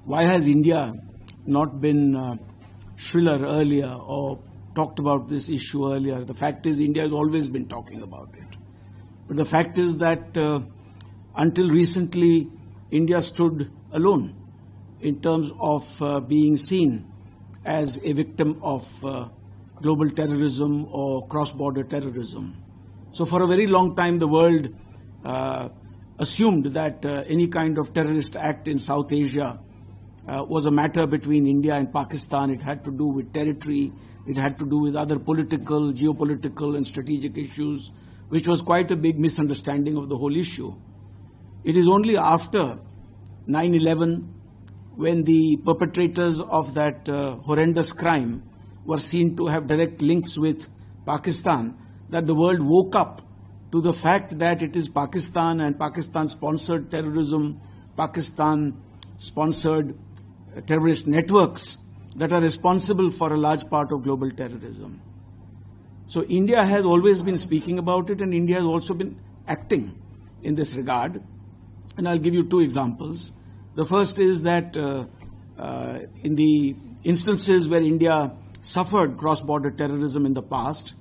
why has India not been shriller earlier or talked about this issue earlier? The fact is, India has always been talking about it. But the fact is that until recently, India stood alone in terms of being seen as a victim of global terrorism or cross-border terrorism. So for a very long time, the world assumed that any kind of terrorist act in South Asia was a matter between India and Pakistan. It had to do with territory. It had to do with other political, geopolitical and strategic issues, which was quite a big misunderstanding of the whole issue. It is only after 9/11, when the perpetrators of that horrendous crime were seen to have direct links with Pakistan, that the world woke up to the fact that it is Pakistan and Pakistan-sponsored terrorism, Pakistan-sponsored terrorist networks that are responsible for a large part of global terrorism. So India has always been speaking about it, and India has also been acting in this regard. And I'll give you two examples. The first is that in the instances where India suffered cross-border terrorism in the past,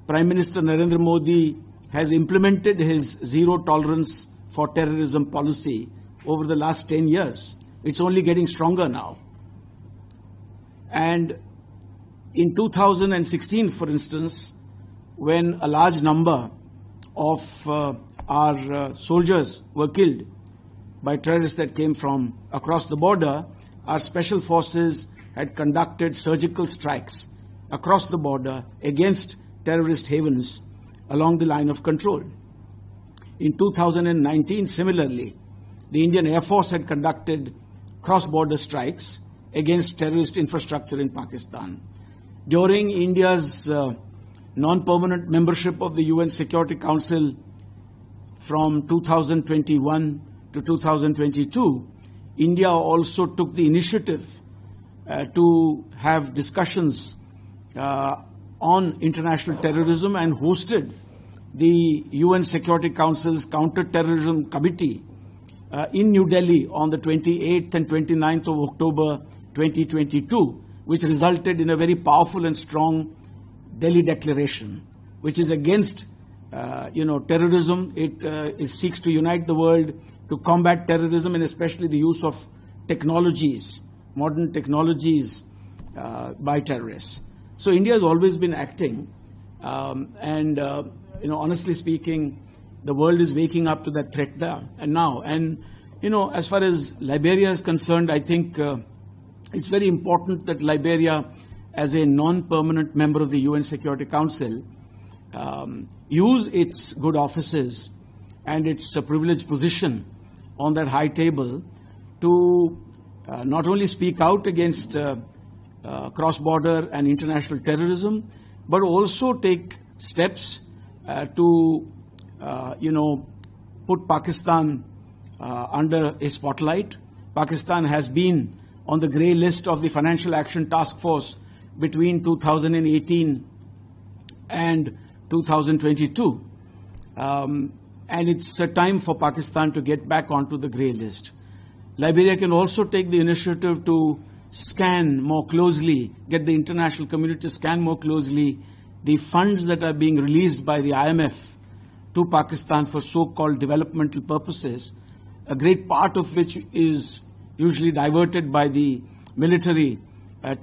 Prime Minister Narendra Modi has implemented his zero tolerance for terrorism policy over the last 10 years. It's only getting stronger now. And in 2016, for instance, when a large number of our soldiers were killed by terrorists that came from across the border, our special forces had conducted surgical strikes across the border against terrorist havens along the line of control. In 2019, similarly, the Indian Air Force had conducted cross-border strikes against terrorist infrastructure in Pakistan. During India's non-permanent membership of the UN Security Council from 2021 to 2022, India also took the initiative to have discussions on international terrorism and hosted the UN Security Council's Counter-Terrorism Committee in New Delhi on the 28th and 29th of October 2022, which resulted in a very powerful and strong Delhi Declaration, which is against terrorism. It seeks to unite the world to combat terrorism, and especially the use of technologies, modern technologies by terrorists. So India has always been acting, and honestly speaking, the world is waking up to that threat there and now. And as far as Liberia is concerned, I think it's very important that Liberia, as a non-permanent member of the UN Security Council, use its good offices and its privileged position on that high table to not only speak out against cross-border and international terrorism, but also take steps to, put Pakistan under a spotlight. Pakistan has been on the grey list of the Financial Action Task Force between 2018 and 2022. And it's a time for Pakistan to get back onto the grey list. Liberia can also take the initiative to scan more closely, get the international community to scan more closely the funds that are being released by the IMF to Pakistan for so-called developmental purposes, a great part of which is usually diverted by the military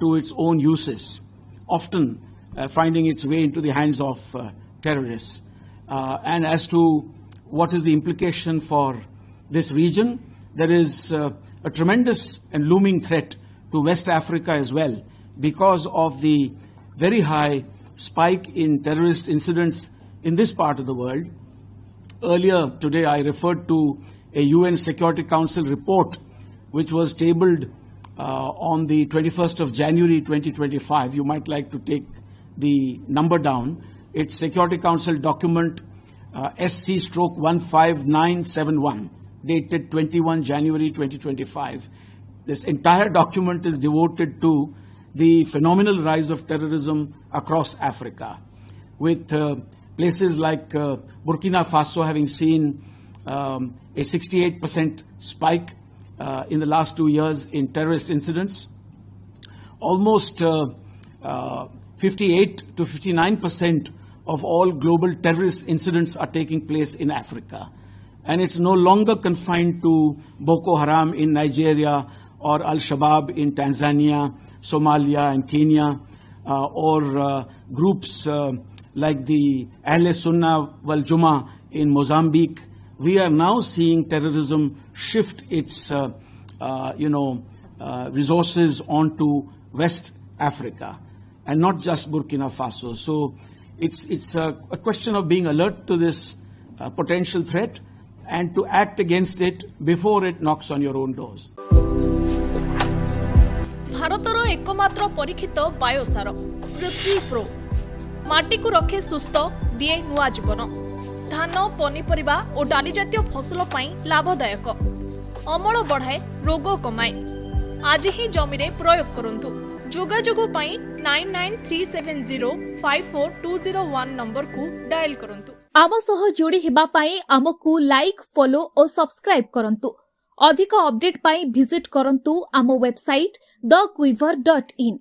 to its own uses, often finding its way into the hands of terrorists. And as to what is the implication for this region, there is a tremendous and looming threat to West Africa as well because of the very high spike in terrorist incidents in this part of the world. Earlier today, I referred to a UN Security Council report which was tabled on the 21st of January 2025. You might like to take the number down. It's Security Council document SC/15971, dated 21 January 2025. This entire document is devoted to the phenomenal rise of terrorism across Africa, with places like Burkina Faso having seen a 68% spike in the last 2 years in terrorist incidents. Almost 58 to 59% of all global terrorist incidents are taking place in Africa. And it's no longer confined to Boko Haram in Nigeria or Al-Shabaab in Tanzania, Somalia and Kenya, or groups like the Ahl Sunnah wal Jummah in Mozambique. We are now seeing terrorism shift its resources onto West Africa and not just Burkina Faso. So it's a question of being alert to this potential threat and to act against it before it knocks on your own doors. भारतर एकमात्र परीक्षित बायोसार पृथ्वी pro माटी को रखे सुस्थ दिए नुआ जीवन धान पनीपरिबा और डाली जातीय फसल पाई लाभदायक अमल बढ़ाए रोग कमाए आज ही जमी रे प्रयोग करंतु जोगाजोग पाई 9937054201 नंबर को डायल करंतु आम सह जोड़ी हेबा पाई आमको लाइक फॉलो और सब्सक्राइब करंतु अधिक अपडेट पाई विजिट करंतु आम वेबसाइट thequiver.in